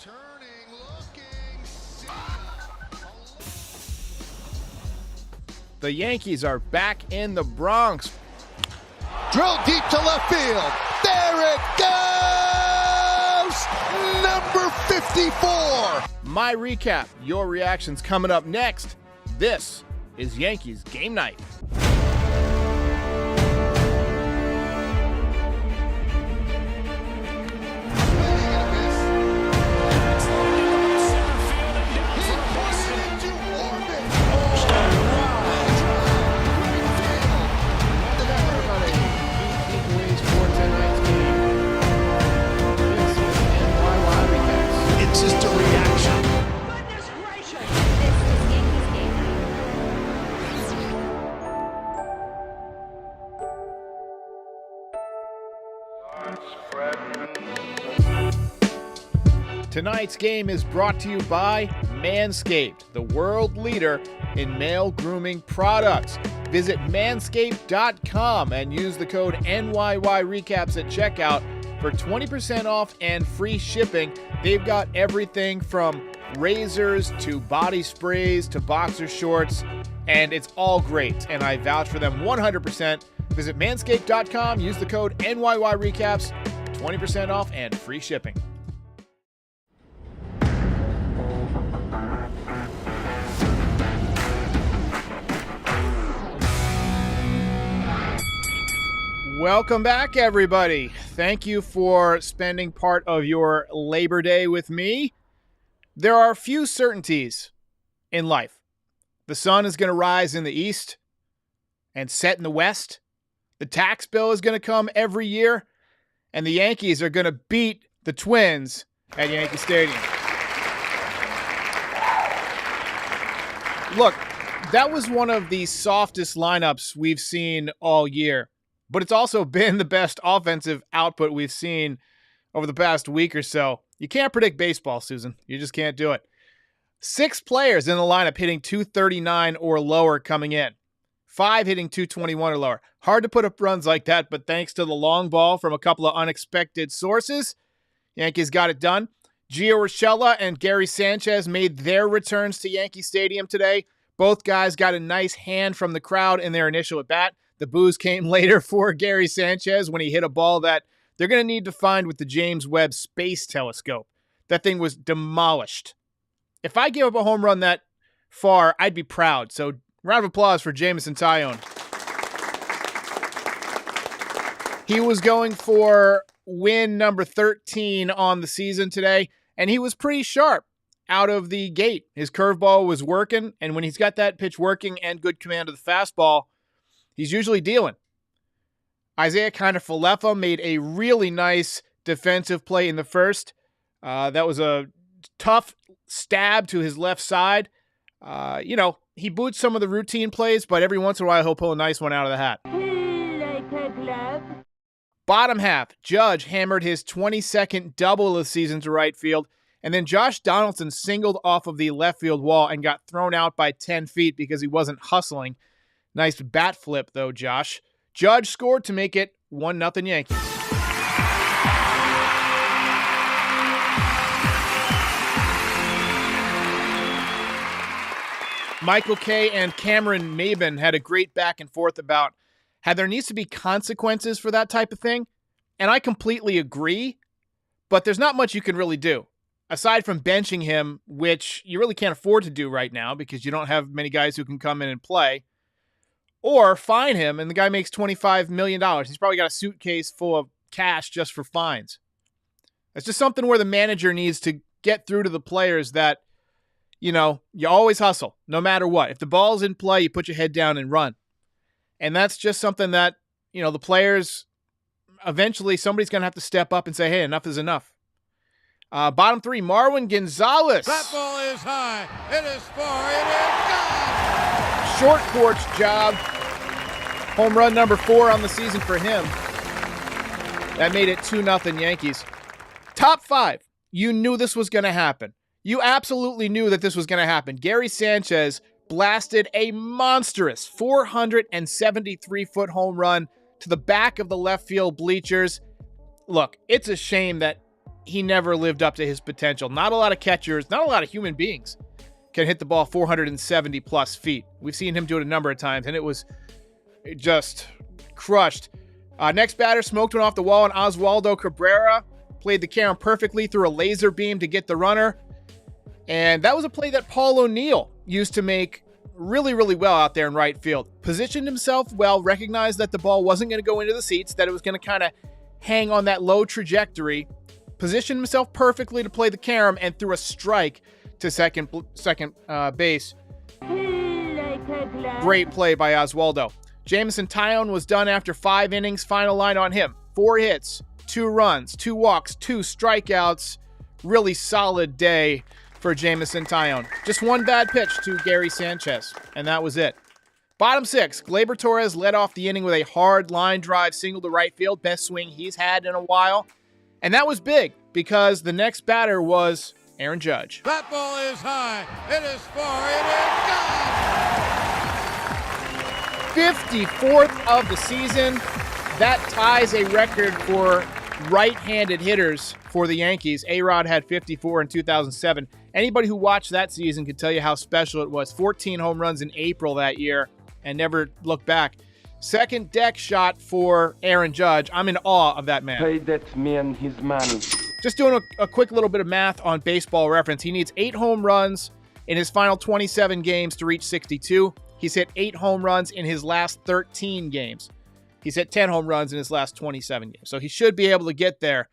Turning, looking, The Yankees are back in the Bronx. drill deep to left field. There it goes! Number 54. My recap, your reactions coming up next. This is Yankees Game Night. It's just a reaction. Goodness gracious! This is Yankees Game Tonight's game is brought to you by Manscaped, the world leader in male grooming products. Visit manscaped.com and use the code NYY Recaps at checkout for 20% off and free shipping. They've got everything from razors to body sprays to boxer shorts, and it's all great, and I vouch for them 100%. Visit manscaped.com, use the code NYY Recaps, 20% off and free shipping. Welcome back, everybody. Thank you for spending part of your Labor Day with me. There are a few certainties in life. The sun is going to rise in the east and set in the west. The tax bill is going to come every year, and the Yankees are going to beat the Twins at Yankee Stadium. Look, that was one of the softest lineups we've seen all year. But it's also been the best offensive output we've seen over the past week or so. You can't predict baseball, Susan. You just can't do it. 6 players in the lineup hitting 239 or lower coming in. 5 hitting 221 or lower. Hard to put up runs like that, but thanks to the long ball from a couple of unexpected sources, Yankees got it done. Gio Urshela and Gary Sanchez made their returns to Yankee Stadium today. Both guys got a nice hand from the crowd in their initial at-bat. The boos came later for Gary Sanchez when he hit a ball that they're going to need to find with the James Webb Space Telescope. That thing was demolished. If I gave up a home run that far, I'd be proud. So round of applause for Jameson Taillon. He was going for win number 13 on the season today, and he was pretty sharp out of the gate. His curveball was working, and when he's got that pitch working and good command of the fastball, he's usually dealing. Isaiah Kiner-Falefa made a really nice defensive play in the first. That was a tough stab to his left side. He boots some of the routine plays, but every once in a while he'll pull a nice one out of the hat. Like a glove. Bottom half, Judge hammered his 22nd double of the season to right field, and then Josh Donaldson singled off of the left field wall and got thrown out by 10 feet because he wasn't hustling. Nice bat flip, though, Josh. Judge scored to make it 1-0 Yankees. Michael Kay and Cameron Maybin had a great back and forth about how there needs to be consequences for that type of thing. And I completely agree, but there's not much you can really do. Aside from benching him, which you really can't afford to do right now because you don't have many guys who can come in and play. Or fine him, and the guy makes $25 million. He's probably got a suitcase full of cash just for fines. It's just something where the manager needs to get through to the players that, you always hustle, no matter what. If the ball's in play, you put your head down and run. And that's just something that, the players, eventually somebody's going to have to step up and say, hey, enough is enough. Bottom 3, Marwin Gonzalez. That ball is high. It is far. It is gone. Short porch job. Home run number 4 on the season for him. That made it 2-0 Yankees. Top 5. You knew this was going to happen. You absolutely knew that this was going to happen. Gary Sanchez blasted a monstrous 473-foot home run to the back of the left field bleachers. Look, it's a shame that he never lived up to his potential. Not a lot of catchers, not a lot of human beings can hit the ball 470 plus feet. We've seen him do it a number of times, and it was just crushed. Next batter smoked one off the wall, and Oswaldo Cabrera played the carom perfectly through a laser beam to get the runner. And that was a play that Paul O'Neill used to make really, really well out there in right field. Positioned himself well, recognized that the ball wasn't going to go into the seats, that it was going to kind of hang on that low trajectory. Positioned himself perfectly to play the carom and threw a strike to second base. Great play by Oswaldo. Jameson Taillon was done after 5 innings. Final line on him: 4 hits, 2 runs, 2 walks, 2 strikeouts. Really solid day for Jameson Taillon. Just 1 bad pitch to Gary Sanchez, and that was it. Bottom 6, Gleyber Torres led off the inning with a hard line drive single to right field. Best swing he's had in a while. And that was big because the next batter was Aaron Judge. That ball is high. It is far. It is gone. 54th of the season. That ties a record for right-handed hitters for the Yankees. A-Rod had 54 in 2007. Anybody who watched that season could tell you how special it was. 14 home runs in April that year and never looked back. Second deck shot for Aaron Judge. I'm in awe of that man. Pay that man his money. Just doing a quick little bit of math on Baseball Reference. He needs 8 home runs in his final 27 games to reach 62. He's hit 8 home runs in his last 13 games. He's hit 10 home runs in his last 27 games. So he should be able to get there.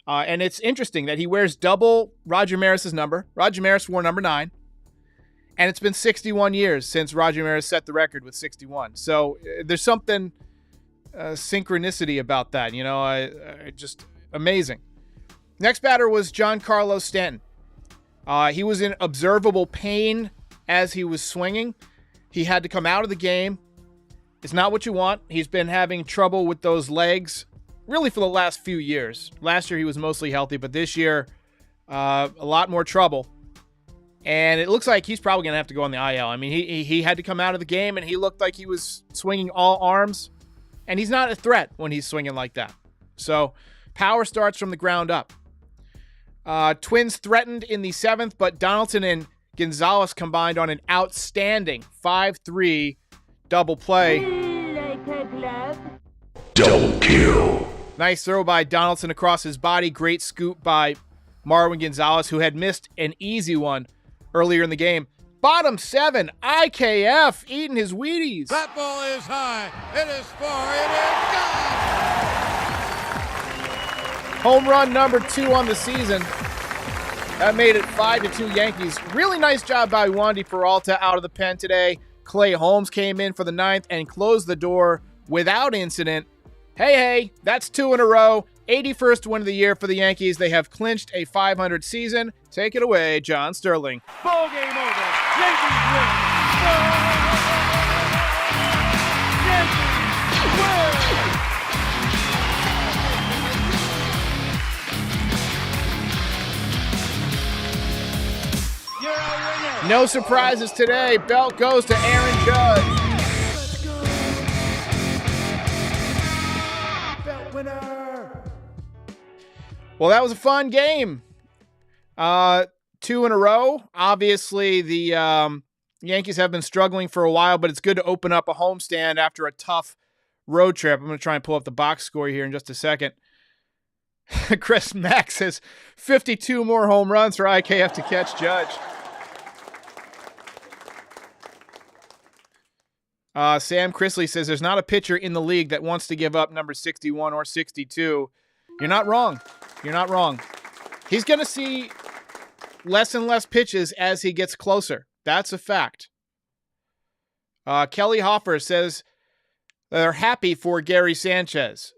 And it's interesting that he wears double Roger Maris's number. Roger Maris wore number 9. And it's been 61 years since Roger Maris set the record with 61. So there's something synchronicity about that. You know, just amazing. Next batter was Giancarlo Stanton. He was in observable pain as he was swinging. He had to come out of the game. It's not what you want. He's been having trouble with those legs really for the last few years. Last year he was mostly healthy, but this year a lot more trouble. And it looks like he's probably going to have to go on the IL. I mean, he had to come out of the game, and he looked like he was swinging all arms. And he's not a threat when he's swinging like that. So power starts from the ground up. Twins threatened in the 7th, but Donaldson and Gonzalez combined on an outstanding 5-3 double play. Double kill. Nice throw by Donaldson across his body. Great scoop by Marwin Gonzalez, who had missed an easy one earlier in the game. Bottom 7, IKF eating his Wheaties. That ball is high. It is far. It is gone. Home run number 2 on the season. That made it 5-2 Yankees. Really nice job by Wandy Peralta out of the pen today. Clay Holmes came in for the 9th and closed the door without incident. Hey, that's 2 in a row. 81st win of the year for the Yankees. They have clinched a .500 season. Take it away, John Sterling. Ball game over. Yankees win. Yankees win. You're a winner. No surprises today. Belt goes to Aaron Judge. Belt winner. Well, that was a fun game. 2 in a row. Obviously, the Yankees have been struggling for a while, but it's good to open up a homestand after a tough road trip. I'm going to try and pull up the box score here in just a second. Chris Mack says 52 more home runs for IKF to catch Judge. Sam Chrisley says there's not a pitcher in the league that wants to give up number 61 or 62. You're not wrong. You're not wrong. He's going to see less and less pitches as he gets closer. That's a fact. Kelly Hoffer says they're happy for Gary Sanchez.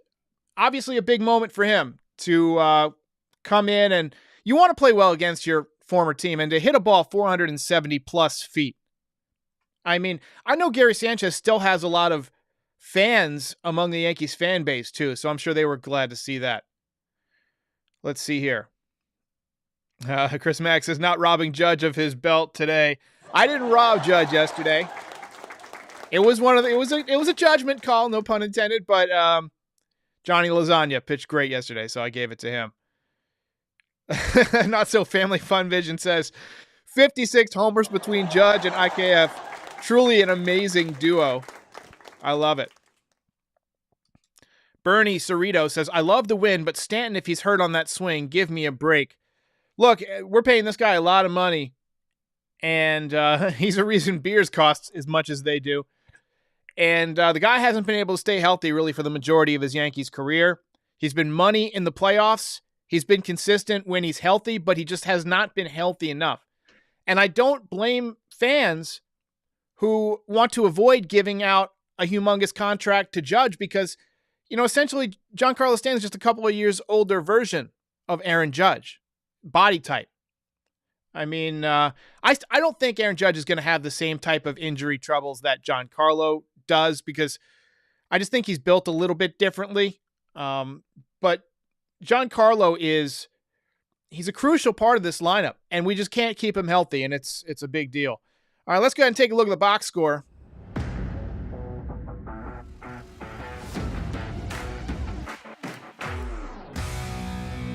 Obviously a big moment for him to come in, and you want to play well against your former team and to hit a ball 470 plus feet. I mean, I know Gary Sanchez still has a lot of fans among the Yankees fan base too, so I'm sure they were glad to see that. Let's see here. Chris Mack says not robbing Judge of his belt today. I didn't rob Judge yesterday. It was a judgment call, no pun intended, but Johnny Lasagna pitched great yesterday, so I gave it to him. Not so family fun vision says 56 homers between Judge and IKF. Truly an amazing duo. I love it. Bernie Cerrito says, I love the win, but Stanton, if he's hurt on that swing, give me a break. Look, we're paying this guy a lot of money, and he's a reason beers cost as much as they do. And the guy hasn't been able to stay healthy really for the majority of his Yankees career. He's been money in the playoffs. He's been consistent when he's healthy, but he just has not been healthy enough. And I don't blame fans who want to avoid giving out a humongous contract to Judge because, you know, essentially Giancarlo Stanton's just a couple of years older version of Aaron Judge, body type. I mean, I don't think Aaron Judge is going to have the same type of injury troubles that Giancarlo does because I just think he's built a little bit differently. But Giancarlo he's a crucial part of this lineup, and we just can't keep him healthy, and it's a big deal. All right, let's go ahead and take a look at the box score.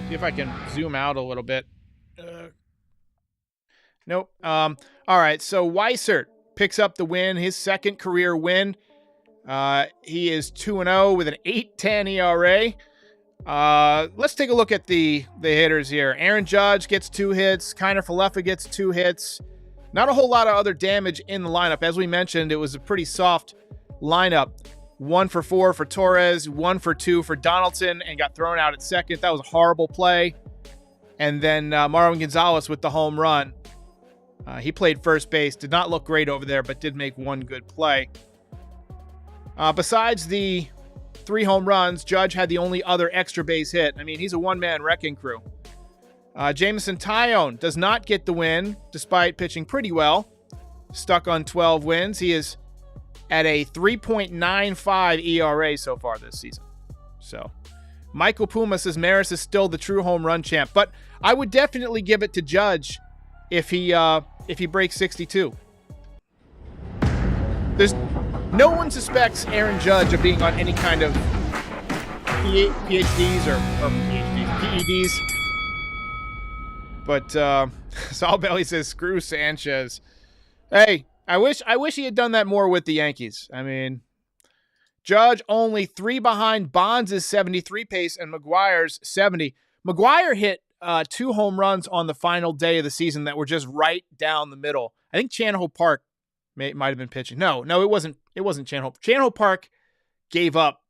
See if I can zoom out a little bit. Nope. All right, so Weissert picks up the win, his second career win. He is 2-0 with an 8.10 ERA. Let's take a look at the hitters here. Aaron Judge gets 2 hits. Kiner Falefa gets 2 hits. Not a whole lot of other damage in the lineup. As we mentioned, it was a pretty soft lineup. 1 for 4 for Torres, 1 for 2 for Donaldson, and got thrown out at second. That was a horrible play. And then Marwin Gonzalez with the home run. He played first base. Did not look great over there, but did make one good play. Besides the 3 home runs, Judge had the only other extra base hit. I mean, he's a one-man wrecking crew. Jameson Taillon does not get the win, despite pitching pretty well. Stuck on 12 wins. He is at a 3.95 ERA so far this season. So, Michael Puma says Maris is still the true home run champ, but I would definitely give it to Judge if he breaks 62. No one suspects Aaron Judge of being on any kind of PhDs or PEDs. But Saul Belly says, screw Sanchez. Hey, I wish he had done that more with the Yankees. I mean, Judge only 3 behind Bonds' 73 pace and McGuire's 70. McGuire hit 2 home runs on the final day of the season that were just right down the middle. I think Chan-Ho Park might have been pitching. No, it wasn't Chan-Ho. Chan-Ho Park gave up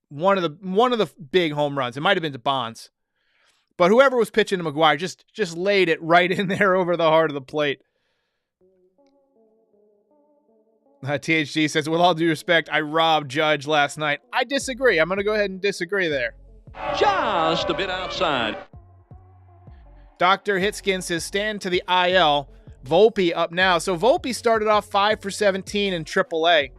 one of the big home runs. It might have been to Bonds. But whoever was pitching to McGuire just laid it right in there over the heart of the plate. THG says, with all due respect, I robbed Judge last night. I disagree. I'm going to go ahead and disagree there. Just a bit outside. Dr. Hitskin says, stand to the IL. Volpe up now. So Volpe started off 5 for 17 in AAA.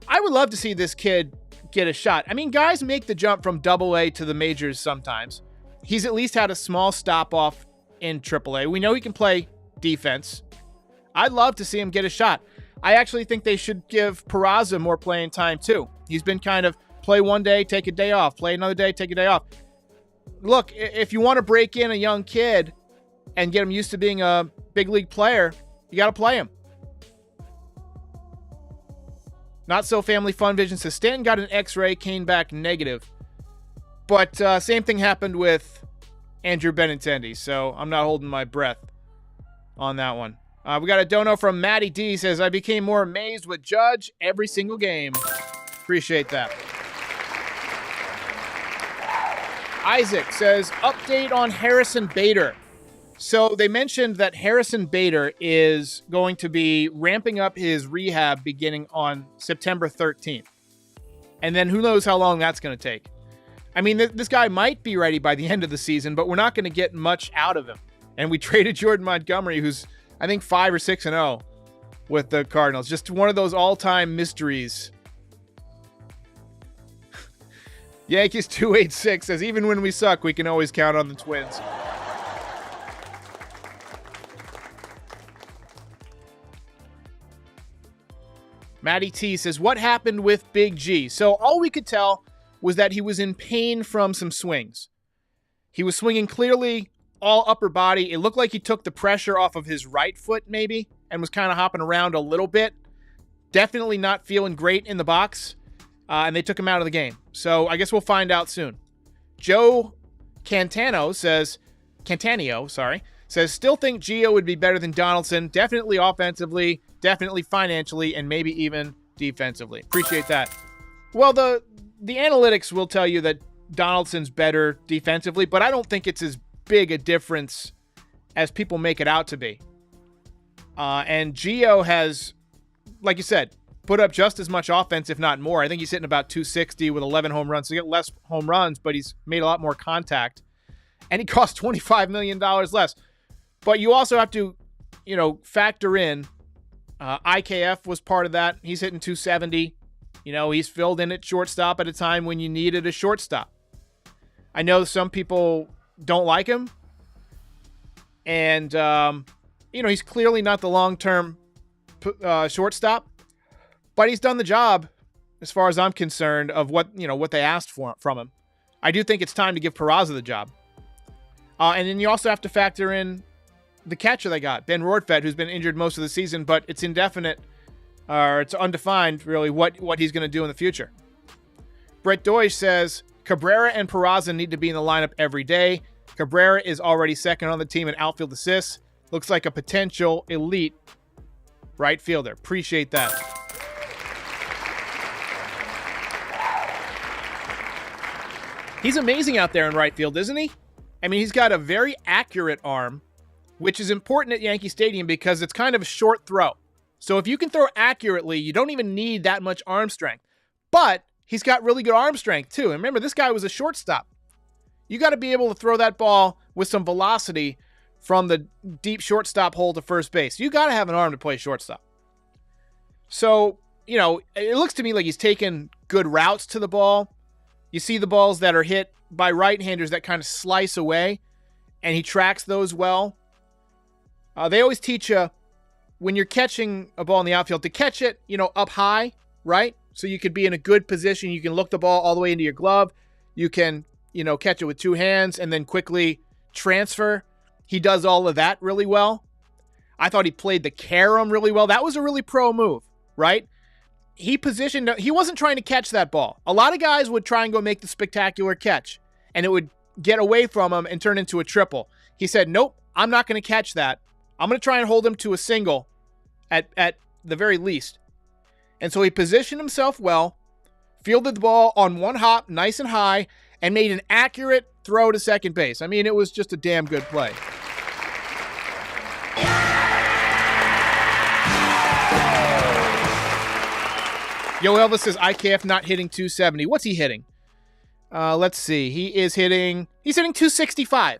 I would love to see this kid get a shot. I mean, guys make the jump from AA to the majors sometimes. He's at least had a small stop-off in AAA. We know he can play defense. I'd love to see him get a shot. I actually think they should give Peraza more playing time, too. He's been kind of play one day, take a day off. Play another day, take a day off. Look, if you want to break in a young kid and get him used to being a big league player, you got to play him. Not so family fun vision says Stanton got an X-ray, came back negative. But same thing happened with Andrew Benintendi, so I'm not holding my breath on that one. We got a dono from Matty D. Says, I became more amazed with Judge every single game. Appreciate that. Isaac says, update on Harrison Bader. So they mentioned that Harrison Bader is going to be ramping up his rehab beginning on September 13th. And then who knows how long that's going to take. I mean, this guy might be ready by the end of the season, but we're not going to get much out of him. And we traded Jordan Montgomery, who's, I think, 5 or 6-0 with the Cardinals. Just one of those all-time mysteries. Yankees 286 says, even when we suck, we can always count on the Twins. Matty T says, what happened with Big G? So all we could tell was that he was in pain from some swings. He was swinging clearly all upper body. It looked like he took the pressure off of his right foot maybe and was kind of hopping around a little bit. Definitely not feeling great in the box, and they took him out of the game. So I guess we'll find out soon. Joe Cantanio says, still think Gio would be better than Donaldson. Definitely offensively, definitely financially, and maybe even defensively. Appreciate that. Well, the analytics will tell you that Donaldson's better defensively, but I don't think it's as big a difference as people make it out to be. And Gio has, like you said, put up just as much offense, if not more. I think he's hitting about 260 with 11 home runs. So he got less home runs, but he's made a lot more contact. And he cost $25 million less. But you also have to, factor in IKF was part of that. He's hitting 270. He's filled in at shortstop at a time when you needed a shortstop. I know some people don't like him. And, he's clearly not the long-term shortstop. But he's done the job, as far as I'm concerned, of what they asked from him. I do think it's time to give Peraza the job. And then you also have to factor in the catcher they got, Ben Rortvedt, who's been injured most of the season, but it's indefinite, or it's undefined, really, what he's going to do in the future. Brett Deutsch says, Cabrera and Peraza need to be in the lineup every day. Cabrera is already second on the team in outfield assists. Looks like a potential elite right fielder. Appreciate that. He's amazing out there in right field, isn't he? I mean, he's got a very accurate arm, which is important at Yankee Stadium because it's kind of a short throw. So if you can throw accurately, you don't even need that much arm strength. But he's got really good arm strength, too. And remember, this guy was a shortstop. You got to be able to throw that ball with some velocity from the deep shortstop hole to first base. You got to have an arm to play shortstop. So, it looks to me like he's taking good routes to the ball. You see the balls that are hit by right-handers that kind of slice away, and he tracks those well. They always teach you when you're catching a ball in the outfield to catch it, up high, right? So you could be in a good position. You can look the ball all the way into your glove. You can, catch it with two hands and then quickly transfer. He does all of that really well. I thought he played the carom really well. That was a really pro move, right? He wasn't trying to catch that ball. A lot of guys would try and go make the spectacular catch, and it would get away from him and turn into a triple. He said, nope, I'm not going to catch that. I'm going to try and hold him to a single at the very least. And so he positioned himself well, fielded the ball on one hop, nice and high, and made an accurate throw to second base. I mean, it was just a damn good play. Yo, Elvis says IKF not hitting 270. What's he hitting? Let's see. He's hitting 265.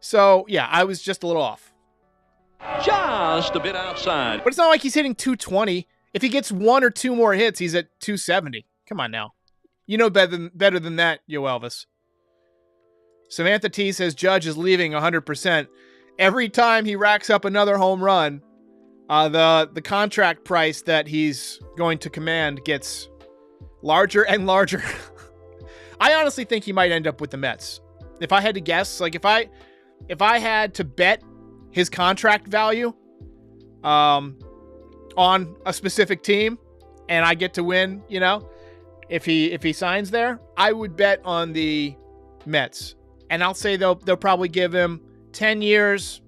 So, yeah, I was just a little off. Just a bit outside. But it's not like he's hitting 220. If he gets one or two more hits, he's at 270. Come on now. You know better than that, yo, Elvis. Samantha T says Judge is leaving 100%. Every time he racks up another home run, the contract price that he's going to command gets larger and larger. I honestly think he might end up with the Mets. If I had to guess, like if I had to bet his contract value on a specific team and I get to win, if he signs there, I would bet on the Mets. And I'll say they'll probably give him 10 years,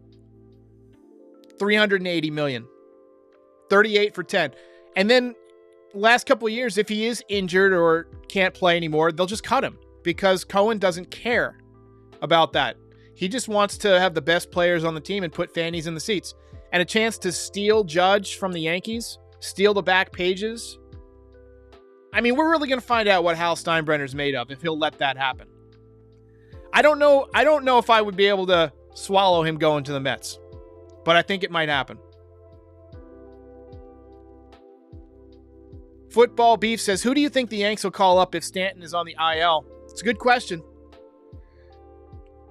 $380 million. 38 for 10. And then last couple of years, if he is injured or can't play anymore, they'll just cut him because Cohen doesn't care about that. He just wants to have the best players on the team and put fannies in the seats. And a chance to steal Judge from the Yankees, steal the back pages. I mean, we're really going to find out what Hal Steinbrenner's made of if he'll let that happen. I don't know if I would be able to swallow him going to the Mets, but I think it might happen. Football Beef says, who do you think the Yanks will call up if Stanton is on the IL? It's a good question.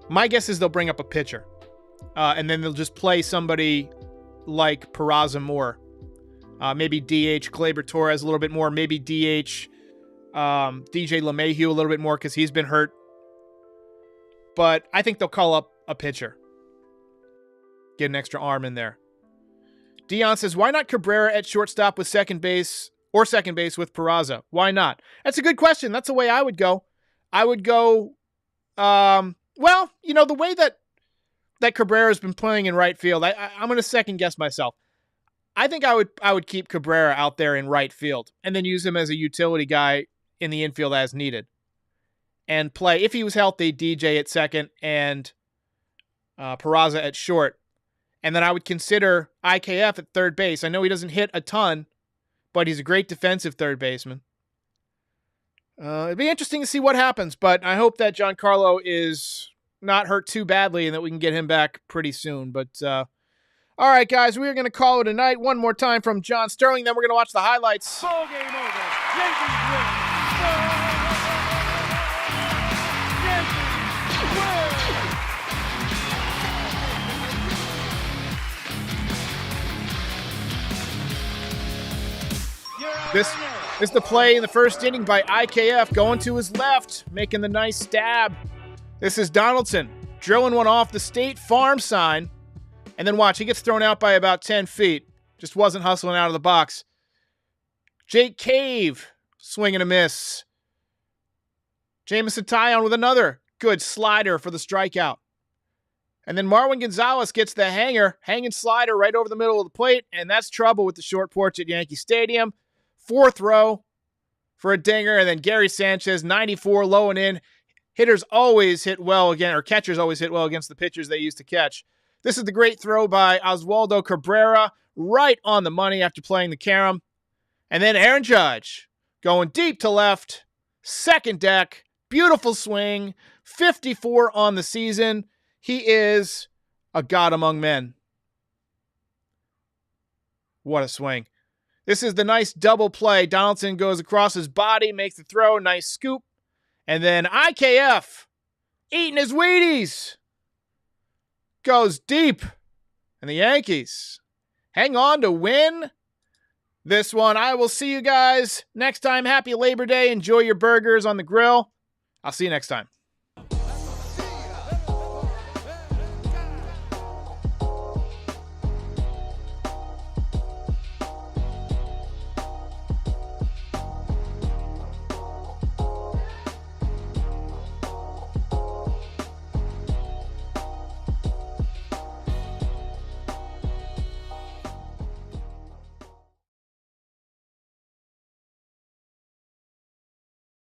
My guess is they'll bring up a pitcher. And then they'll just play somebody like Peraza more. Maybe DH Gleyber Torres a little bit more. Maybe DH DJ LeMahieu a little bit more because he's been hurt. But I think they'll call up a pitcher. Get an extra arm in there. Dion says, why not Cabrera at shortstop with second base with Peraza? Why not? That's a good question. That's the way I would go. I would go, the way that Cabrera has been playing in right field, I'm going to second guess myself. I think I would keep Cabrera out there in right field and then use him as a utility guy in the infield as needed. And play, if he was healthy, DJ at second and Peraza at short. And then I would consider IKF at third base. I know he doesn't hit a ton, but he's a great defensive third baseman. It'd be interesting to see what happens, but I hope that Giancarlo is not hurt too badly and that we can get him back pretty soon. But, all right, guys, we are going to call it a night. One more time from John Sterling, then we're going to watch the highlights. Ball game over. Yankees win. This is the play in the first inning by IKF, going to his left, making the nice stab. This is Donaldson drilling one off the State Farm sign. And then watch, he gets thrown out by about 10 feet. Just wasn't hustling out of the box. Jake Cave, swing and a miss. Jamison Tyon with another good slider for the strikeout. And then Marwin Gonzalez gets the hanging slider right over the middle of the plate, and that's trouble with the short porch at Yankee Stadium. Fourth row for a dinger, and then Gary Sanchez, 94, low and in. Hitters always hit well again, or catchers always hit well against the pitchers they used to catch. This is the great throw by Oswaldo Cabrera, right on the money after playing the carom. And then Aaron Judge going deep to left, second deck, beautiful swing, 54 on the season. He is a god among men. What a swing. This is the nice double play. Donaldson goes across his body, makes the throw, nice scoop. And then IKF, eating his Wheaties, goes deep. And the Yankees hang on to win this one. I will see you guys next time. Happy Labor Day. Enjoy your burgers on the grill. I'll see you next time.